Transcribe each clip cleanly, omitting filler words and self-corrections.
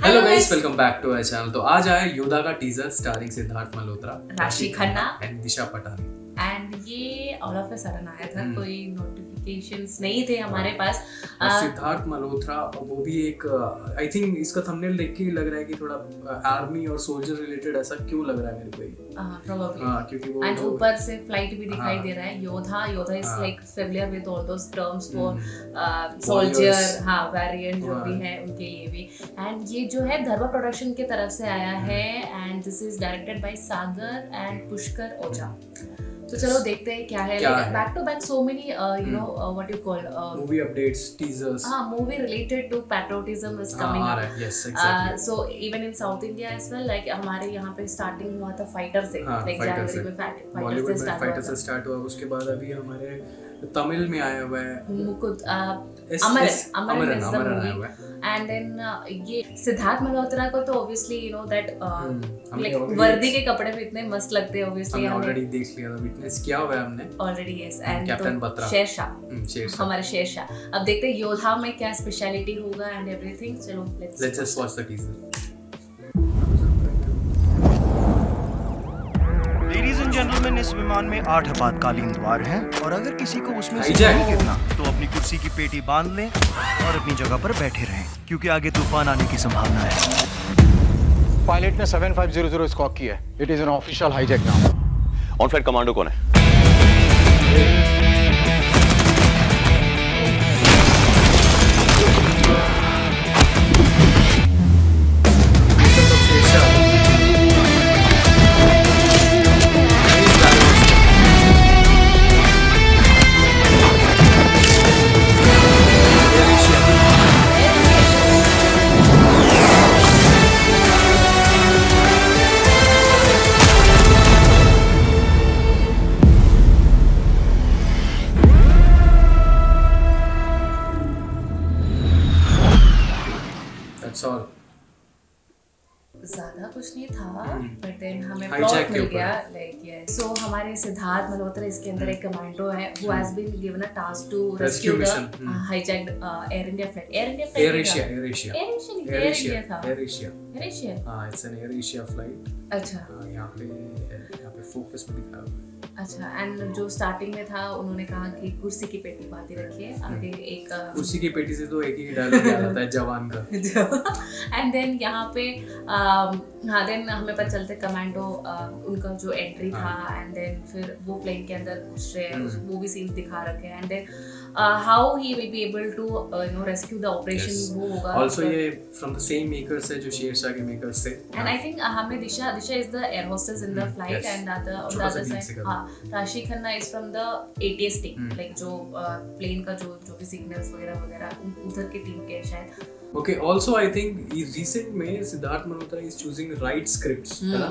Hello guys, welcome back to our channel. तो आज आया योद्धा का टीजर स्टारिंग सिद्धार्थ मल्होत्रा, राशि Khanna and Disha Patani. And ये ऑल ऑफ अ सडन आया था, हम्म। कोई नोटिफिकेशंस नहीं थे हमारे पास। और सिद्धार्थ मल्होत्रा, वो भी एक आई थिंक इसका थंबनेल देख के ही लग रहा है कि थोड़ा आर्मी और सोल्जर रिलेटेड ऐसा क्यों लग रहा है मेरे को ये। प्रोबेबली क्योंकि वो एंड ऊपर से फ्लाइट भी दिखाई हाँ। दे रहा है। योद्धा इज हाँ। Like familiar with all those terms for Warriors। Soldier, हाँ, वेरिएंट जो भी हाँ। है उनके लिए भी। एंड ये जो है धर्मा प्रोडक्शन की तरफ से आया है and this is directed by Sagar and Pushkar Ojha. तो चलो देखते हैं क्या है। Back to back so many you know what you call movie updates, teasers. हाँ, movie related to patriotism is coming uh up. रहा है, yes exactly. So even in south India as well, like हमारे यहाँ पे starting हुआ था fighter से, like जनवरी में फाइटर बॉलीवुड में फाइटर से से स्टार्ट हुआ। उसके बाद अभी हमारे तमिल में आया हुआ है मुकुंद अमरन आया हुआ है। एंड देन ये सिद्धार्थ मल्होत्रा को तो ऑब्वियसली यू नो दैट हमने लाइक already- वर्दी के कपड़े भी इतने मस्त लगते हैं। ऑब्वियसली हमने हमने ऑलरेडी देख लिया था, विटनेस किया हुआ है हमने। Already yes. And captain Batra, Shershah, Shershah. हमारे शेरशाह। अब देखते हैं योद्धा में क्या स्पेशलिटी होगा एंड एवरीथिंग। चलो let's just watch the teaser. Ladies and gentleman, इस विमान में 8 आपातकालीन द्वार हैं और अगर किसी को उसमें से Hijack। नहीं गिरना तो अपनी कुर्सी की पेटी बांध लें और अपनी जगह पर बैठे रहें, क्योंकि आगे तूफान आने की संभावना है। पायलट ने 7500 स्कॉक किया है। It is an official hijack now. On flight commando कौन है? That's all। ज्यादा कुछ नहीं था, बट देन हमें Hijack प्लॉट के मिल ऊपर। गया। लाइक यस, सो हमारे सिद्धार्थ मल्होत्रा इसके अंदर एक कमांडो है who has been given a task to rescue the mission, hijacked Air India flight. Air Asia Air India था। Air Asia. एयर एशिया, हाँ, it's an Air Asia flight. अच्छा यहाँ पे फोकस में दिखा हुआ है। अच्छा। एंड जो स्टार्टिंग में था उन्होंने कहा कि कुर्सी की पेटी बांधी रखिए, आगे एक कुर्सी की पेटी से तो एक ही डायलॉग याद आता है, जवान का। एंड देन यहाँ पे हाँ, देन हमें पता चलता है कमांडो उनका जो एंट्री था एंड देन फिर वो प्लेन के अंदर घुस रहे हैं, वो भी सीन्स दिखा रखे हैं। And then how he will be able to you know rescue the operation, वो होगा। ऑल्सो ये फ्रॉम द सेम मेकर्स है जो शेरशाह के मेकर्स थे। एंड आई थिंक हमें Disha is the air hostess in the flight yes. And on the छोटा सा अदर beat साइड सिखा हाँ, Rashi Khanna is from the ATS team, like जो प्लेन का जो भी सिग्नल्स वगैरह वगैरह उधर की टीम के शायद। Okay, also I think recent में Siddharth Malhotra is choosing right scripts, है ना?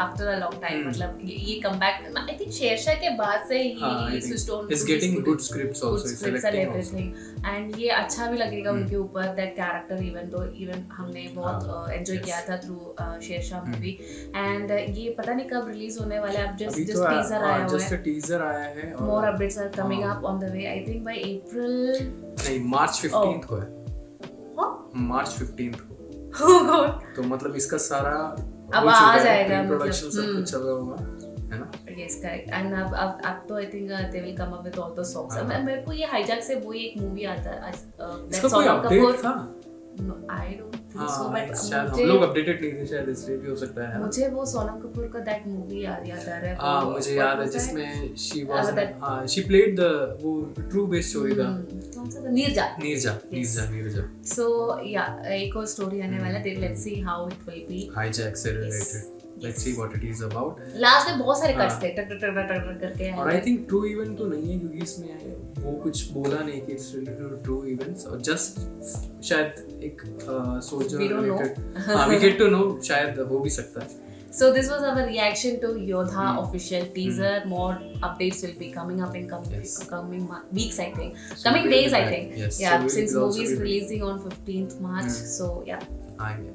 आफ्टर अ लॉन्ग टाइम, मतलब ये कमबैक आई थिंक शेरशाह के बाद से ही switched on is getting good scripts also, is selecting also. Everything. And ये अच्छा भी लगेगा उनके ऊपर दैट कैरेक्टर, इवन हमने बहुत एंजॉय किया था थ्रू शेरशाह मूवी। एंड ये पता नहीं कब रिलीज होने वाला है, अब अभी जस्ट तो टीजर आया हुआ just है। a teaser आया है और more updates are coming up on the way, I think by April. नहीं, मार्च 15th को है। हाँ? मार्च 15th को। Oh God! तो मतलब इसका सारा अब आ जाएगा, प्रोडक्शन सब मतलब, कुछ चल रहा होगा, है ना? Yes, correct. And अब तो I think they will come up with all the songs. हाँ। मेरे को ये हाईजैक से वो एक मूवी आता है इसका कोई अपडेट था? No, I don't think so, हाँ, but शायद हम लोग अपडेटेड नहीं थे, शायद इसलिए भी हो सकता है। मुझे वो सोनम कपूर का दैट मूवी याद आ रहा है। हाँ, मुझे याद है जिसमें she was she played the वो true based story था। कौन सा था? नीरजा। नीरजा। So yeah, एक और स्टोरी आने वाला है, let's see how it will be. Hijack से related। Let's see what it is about। Last में बहुत सारे कट्स थे, टक टक टक टक करके। और आई थिंक ट्रू इवेंट तो नहीं है, क्योंकि इसमें वो कुछ बोला नहीं कि it's related to true events, और जस्ट शायद एक soldier We don't know. Related. हाँ, we get to know, शायद हो भी सकता है। So this was our reaction to Yodha official teaser. More updates will be coming up in coming weeks, I think. Coming we'll days, be I back. think. Yes. Yeah, So we since will also movie is be- releasing on 15th March. So yeah. आएंगे।